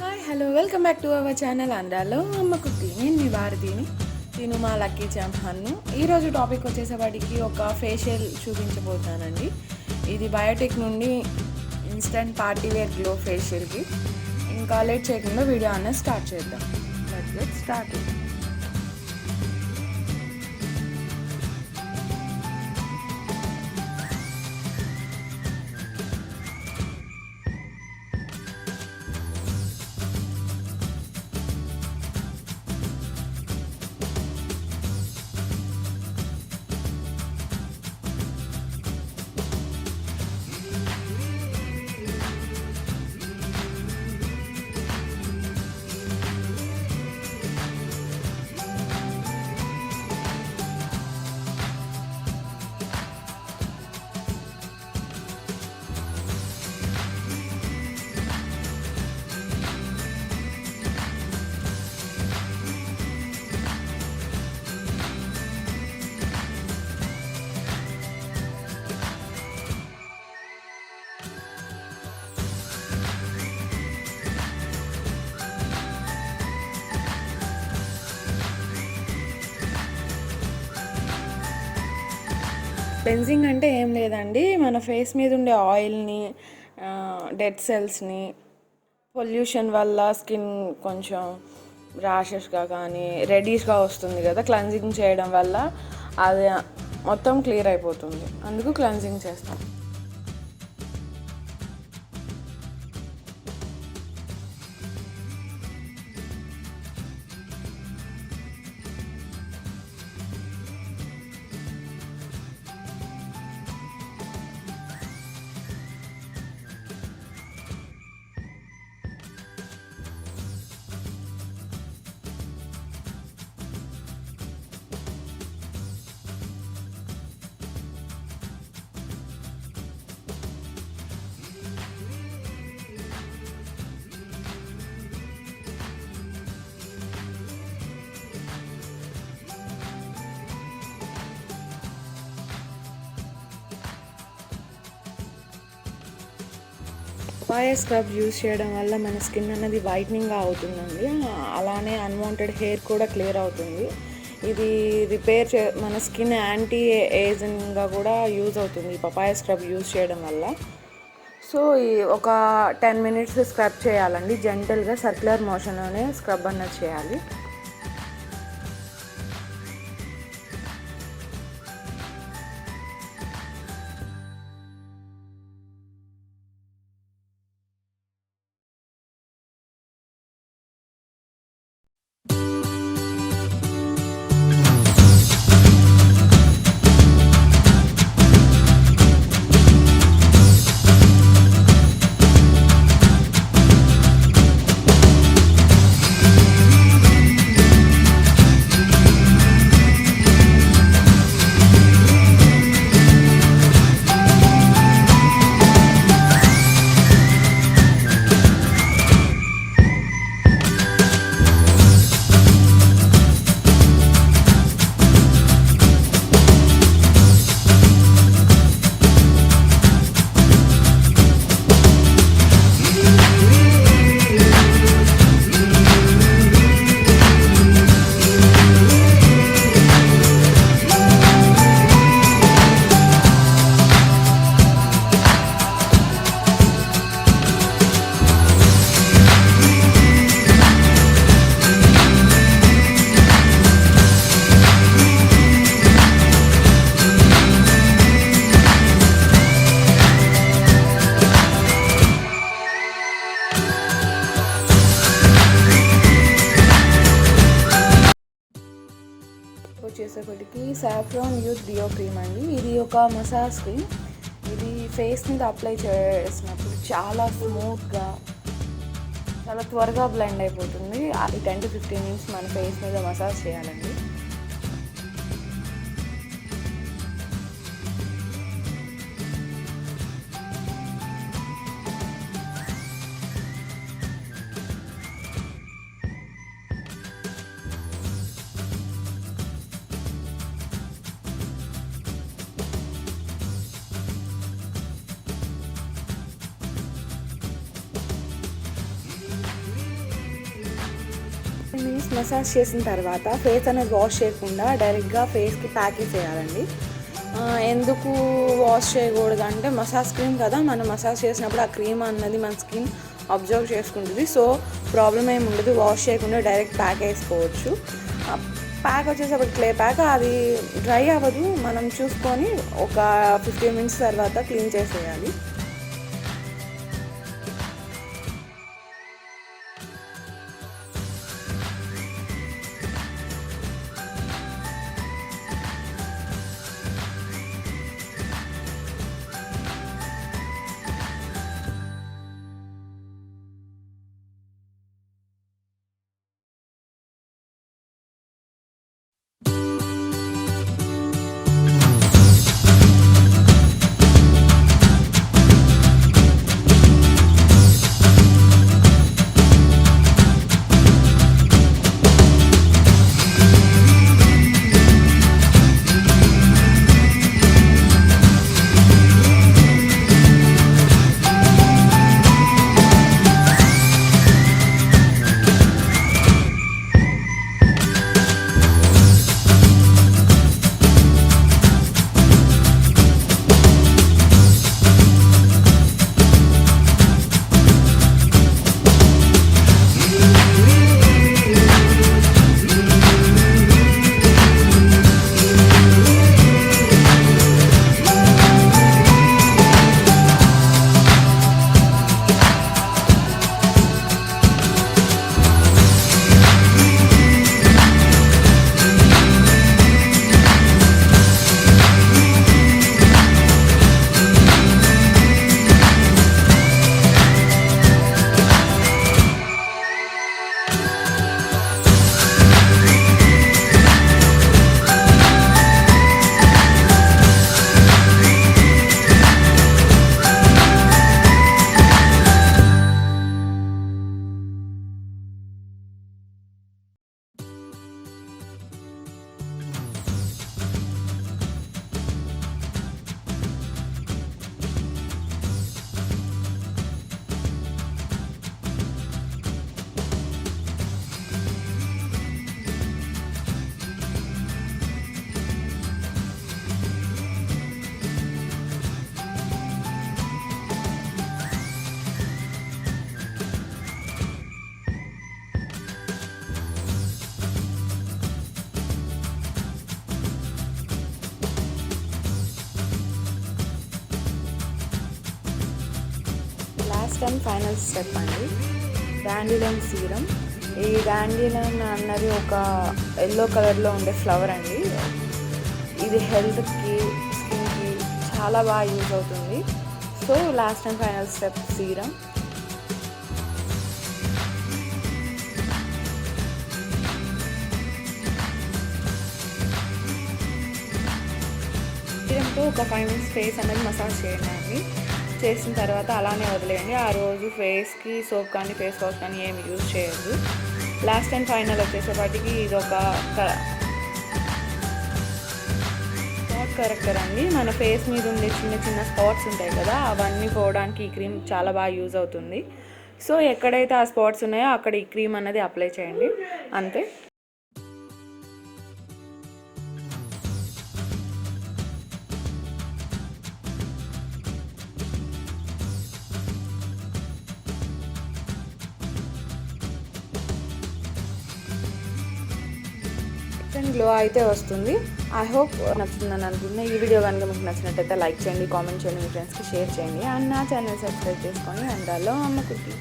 Hi hello welcome back to our channel అంద్రాలో అమ్మకుట్టి. నేను మీ భారతిని, నేను మా లక్కీ ఛాంపియన్ను. ఈరోజు టాపిక్ వచ్చేసేవాడికి ఒక ఫేషియల్ చూపించబోతున్నానండి. ఇది బయోటిక్ నుండి ఇన్స్టెంట్ పార్టీ వేర్ గ్లో ఫేషియల్కి. ఇంకా లేట్ చేయకుండా వీడియో అనేది స్టార్ట్ చేద్దాం. Let's get start. క్లెన్జింగ్ అంటే ఏం లేదండి, మన ఫేస్ మీద ఉండే ఆయిల్ని, డెడ్ సెల్స్ని, పొల్యూషన్ వల్ల స్కిన్ కొంచెం ర్యాషెస్గా కానీ రెడీష్గా వస్తుంది కదా, క్లెన్జింగ్ చేయడం వల్ల అది మొత్తం క్లియర్ అయిపోతుంది. అందుకు క్లెన్జింగ్ చేస్తాం. పపాయ స్క్రబ్ యూజ్ చేయడం వల్ల మన స్కిన్ అనేది వైట్నింగ్గా అవుతుందండి. అలానే అన్వాంటెడ్ హెయిర్ కూడా క్లియర్ అవుతుంది. ఇది మన స్కిన్ యాంటీ ఏజింగ్గా కూడా యూజ్ అవుతుంది ఈ పపాయ స్క్రబ్ యూజ్ చేయడం వల్ల. సో ఒక 10 minutes స్క్రబ్ చేయాలండి. జెంటల్గా సర్క్యులర్ మోషన్లోనే స్క్రబ్ అన్నది చేయాలి. వచ్చేసేపటికి సాఫ్రాన్ యూత్ డియో క్రీమ్ అండి. ఇది ఒక మసాజ్ క్రీమ్. ఇది ఫేస్ మీద అప్లై చేసినప్పుడు చాలా స్మూత్గా, చాలా త్వరగా బ్లెండ్ అయిపోతుంది. అది 10 to 15 minutes మన ఫేస్ మీద మసాజ్ చేయాలండి. మినిట్స్ మసాజ్ చేసిన తర్వాత ఫేస్ అనేది వాష్ చేయకుండా డైరెక్ట్గా ఫేస్కి ప్యాక్ చేయాలండి. ఎందుకు వాష్ చేయకూడదు అంటే మసాజ్ క్రీమ్ కదా, మనం మసాజ్ చేసినప్పుడు ఆ క్రీమ్ అన్నది మన స్కిన్ అబ్జర్వ్ చేసుకుంటుంది. సో ప్రాబ్లం ఏమి ఉండదు, వాష్ చేయకుండా డైరెక్ట్ ప్యాక్ వేసుకోవచ్చు. ప్యాక్ వచ్చేసరికి క్లే ప్యాక్, అది డ్రై అవ్వదు, మనం చూసుకొని ఒక 15 మినిట్స్ తర్వాత క్లీన్ చేసేయాలి. అండ్ ఫైనల్ స్టెప్ అండి, డాండిలియన్ సీరం. ఈ డాండిలియన్ అన్నది ఒక ఎల్లో కలర్లో ఉండే ఫ్లవర్ అండి. ఇది హెల్త్కి, స్కిన్కి చాలా బాగా యూజ్ అవుతుంది. So last and final step serum. సీరంతో ఒక 5 మినిట్స్ ఫేస్ అనేది మసాజ్ చేయండి. చేసిన తర్వాత అలానే వదిలేయండి. ఆ రోజు ఫేస్కి సోప్ కానీ ఫేస్ వాష్ కానీ ఏమి యూజ్ చేయొద్దు. లాస్ట్ అండ్ ఫైనల్ వచ్చేసేపటికి ఇది ఒక స్పాట్ కరెక్టర్ అండి. మన ఫేస్ మీద ఉండే చిన్న చిన్న స్పాట్స్ ఉంటాయి కదా, అవన్నీ పోవడానికి ఈ క్రీమ్ చాలా బాగా యూజ్ అవుతుంది. సో ఎక్కడైతే ఆ స్పాట్స్ ఉన్నాయో అక్కడ ఈ క్రీమ్ అనేది అప్లై చేయండి, అంతే. గ్లో అయితే వస్తుంది. ఐ హోప్ నచ్చుతుందని అనుకుంటున్నా. ఈ వీడియో కనుక మీకు నచ్చినట్టయితే లైక్ చేయండి, కామెంట్ చేయండి, మీ ఫ్రెండ్స్కి షేర్ చేయండి. అండ్ నా ఛానల్ సబ్స్క్రైబ్ చేసుకొని అండ్రాలో అమ్మకుట్టి.